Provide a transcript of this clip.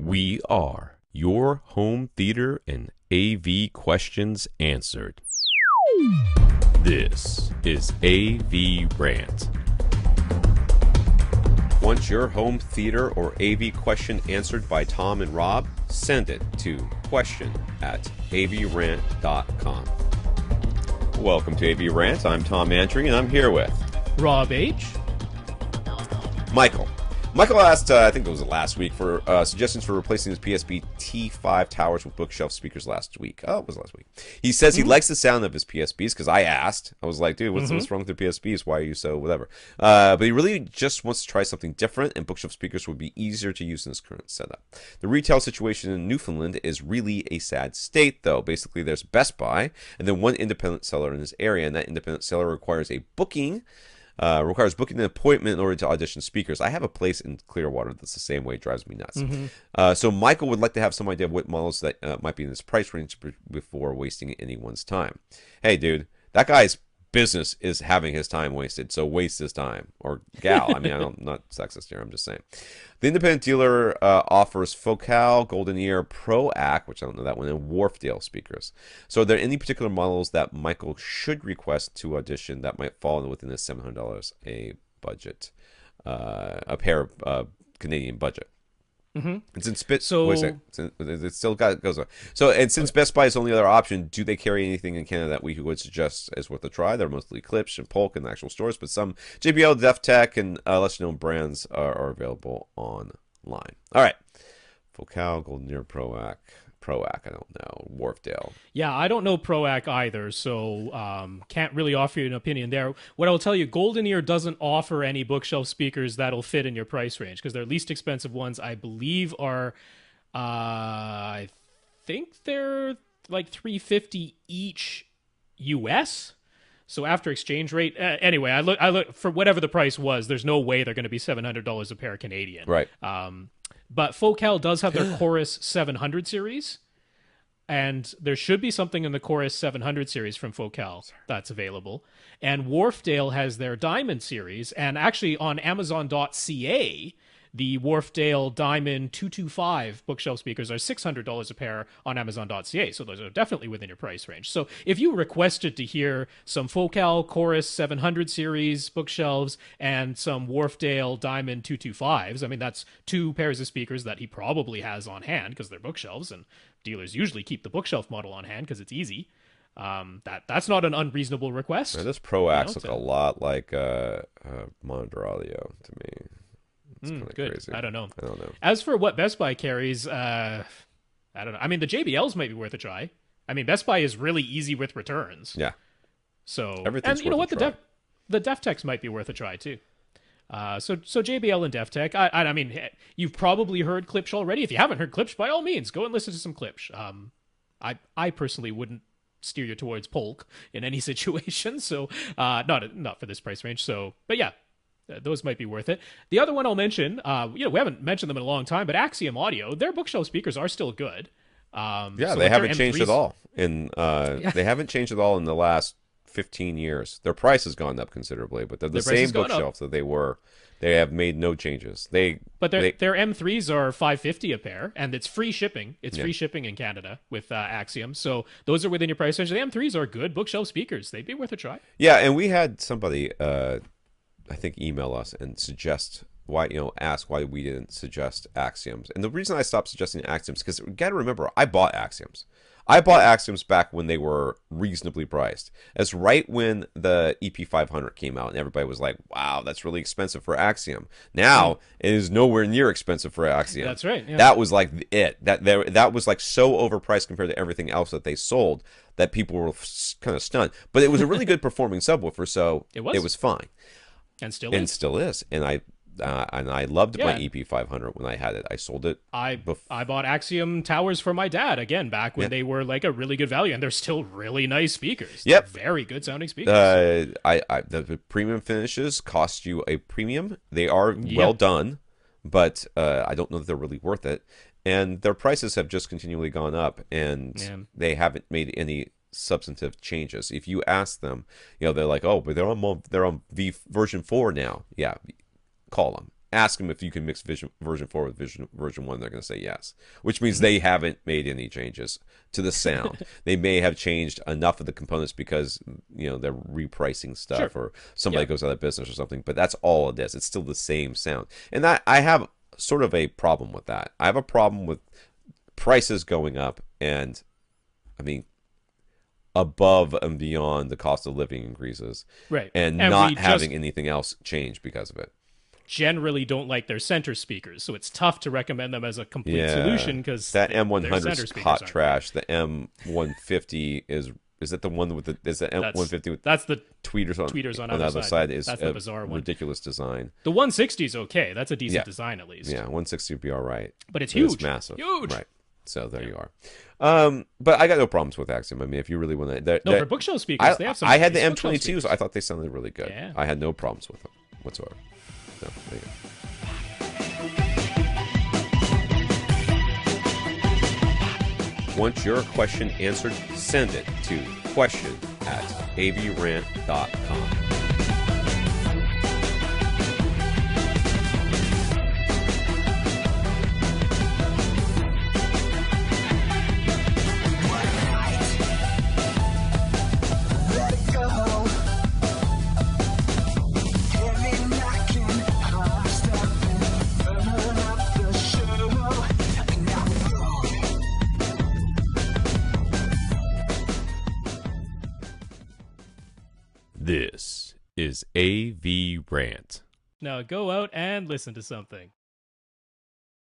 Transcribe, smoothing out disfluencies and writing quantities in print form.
We are your home theater and AV questions answered. This is AVRant. Want your home theater or AV question answered by Tom and Rob? Send it to question@avrant.com. Welcome to AVRant. I'm Tom Andry, and I'm here with Rob H. Michael. Michael asked, I think it was last week, for suggestions for replacing his PSP T5 towers with bookshelf speakers last week. Oh, it was last week. He says he likes the sound of his PSPs, because I asked. I was like, dude, what's wrong with the PSPs? Why are you so whatever? But he really just wants to try something different, and bookshelf speakers would be easier to use in his current setup. The retail situation in Newfoundland is really a sad state, though. Basically, there's Best Buy, and then one independent seller in this area, and that independent seller requires booking an appointment in order to audition speakers. I have a place in Clearwater that's the same way. It drives me nuts. So Michael would like to have some idea of what models that might be in this price range before wasting anyone's time. Hey, dude, that guy's business is having his time wasted, so waste his time. Or gal. I mean, I'm not sexist here. I'm just saying. The independent dealer offers Focal, Golden Ear, ProAc, which I don't know that one, and Wharfdale speakers. So are there any particular models that Michael should request to audition that might fall within his $700 a budget, a pair of Canadian budget? And since it still goes on. So, and since Best Buy is the only other option, do they carry anything in Canada that we would suggest is worth a try? They're mostly Klipsch and Polk in the actual stores, but some JBL, DefTech, and lesser known brands are available online. All right, Focal, Golden Ear, ProAc, I don't know, Wharfdale. Yeah, I don't know ProAc either, so can't really offer you an opinion there. What I'll tell you, Golden Ear doesn't offer any bookshelf speakers that'll fit in your price range, because their least expensive ones, I believe, are, I think they're like $350 each US. So after exchange rate, anyway, I look for whatever the price was. There's no way they're going to be $700 a pair Canadian, Right? But Focal does have their Chorus 700 series, and there should be something in the Chorus 700 series from Focal that's available. And Wharfdale has their Diamond series, and actually on Amazon.ca, the Wharfdale Diamond 225 bookshelf speakers are $600 a pair on Amazon.ca, so those are definitely within your price range. So if you requested to hear some Focal Chorus 700 series bookshelves and some Wharfdale Diamond 225s, I mean, that's two pairs of speakers that he probably has on hand because they're bookshelves, and dealers usually keep the bookshelf model on hand because it's easy. That's not an unreasonable request. Now, this ProAx look a lot like monitor audio to me. Good. Crazy. I don't know. As for what Best Buy carries, I don't know. I mean, the JBLs might be worth a try. I mean, Best Buy is really easy with returns. Yeah. So everything's and you know what, the DefTechs might be worth a try too. So JBL and DefTech. I mean, you've probably heard Klipsch already. If you haven't heard Klipsch, by all means, go and listen to some Klipsch. I personally wouldn't steer you towards Polk in any situation. So not for this price range. So, but yeah. Those might be worth it. The other one I'll mention, we haven't mentioned them in a long time, but Axiom Audio, their bookshelf speakers are still good. They haven't changed at all. They haven't changed at all in the last 15 years. Their price has gone up considerably, but they're the same bookshelves that they were. They have made no changes. Their M3s are $550 a pair, and it's free shipping. It's free shipping in Canada with Axiom. So those are within your price range. The M3s are good bookshelf speakers. They'd be worth a try. Yeah, and we had somebody I think email us and ask why we didn't suggest Axioms. And the reason I stopped suggesting Axioms, because you got to remember, I bought Axioms. I bought Axioms back when they were reasonably priced. That's right when the EP500 came out, and everybody was like, wow, that's really expensive for Axiom. Now, it is nowhere near expensive for Axiom. That's right. Yeah. That was like it. That was like so overpriced compared to everything else that they sold that people were kind of stunned. But it was a really good performing subwoofer, so it was fine. And still is. And I loved my EP500 when I had it. I sold it. I bought Axiom towers for my dad again back when they were like a really good value, and they're still really nice speakers. Yep, they're very good sounding speakers. The premium finishes cost you a premium. They are well done, but I don't know that they're really worth it. And their prices have just continually gone up, and they haven't made any substantive changes. If you ask them, they're like, oh, but they're on version 4 now. Yeah, call them. ask them if you can mix version 4 with version 1, they're going to say yes, which means they haven't made any changes to the sound. They may have changed enough of the components because, they're repricing stuff, or somebody goes out of business or something, but that's all it is. It's still the same sound. And I have sort of a problem with that. I have a problem with prices going up, and I mean, above and beyond the cost of living increases, right, and not having anything else change because of it. Generally don't like their center speakers, so it's tough to recommend them as a complete solution, because that M100 is hot trash. The M150 is that the one with the M150 with that's the tweeters on the other side is that's the bizarre one. Ridiculous design. The 160 is okay. That's a decent design at least. Yeah, 160 would be all right. But it's huge. It's massive. Huge. Right. So there you are. But I got no problems with Axiom. I mean, if you really want to, for bookshelf speakers, they have some. I had the M22s. So I thought they sounded really good. Yeah. I had no problems with them whatsoever. So there you go. Want your question answered? Send it to question@avrant.com. This is AVRant. Now go out and listen to something.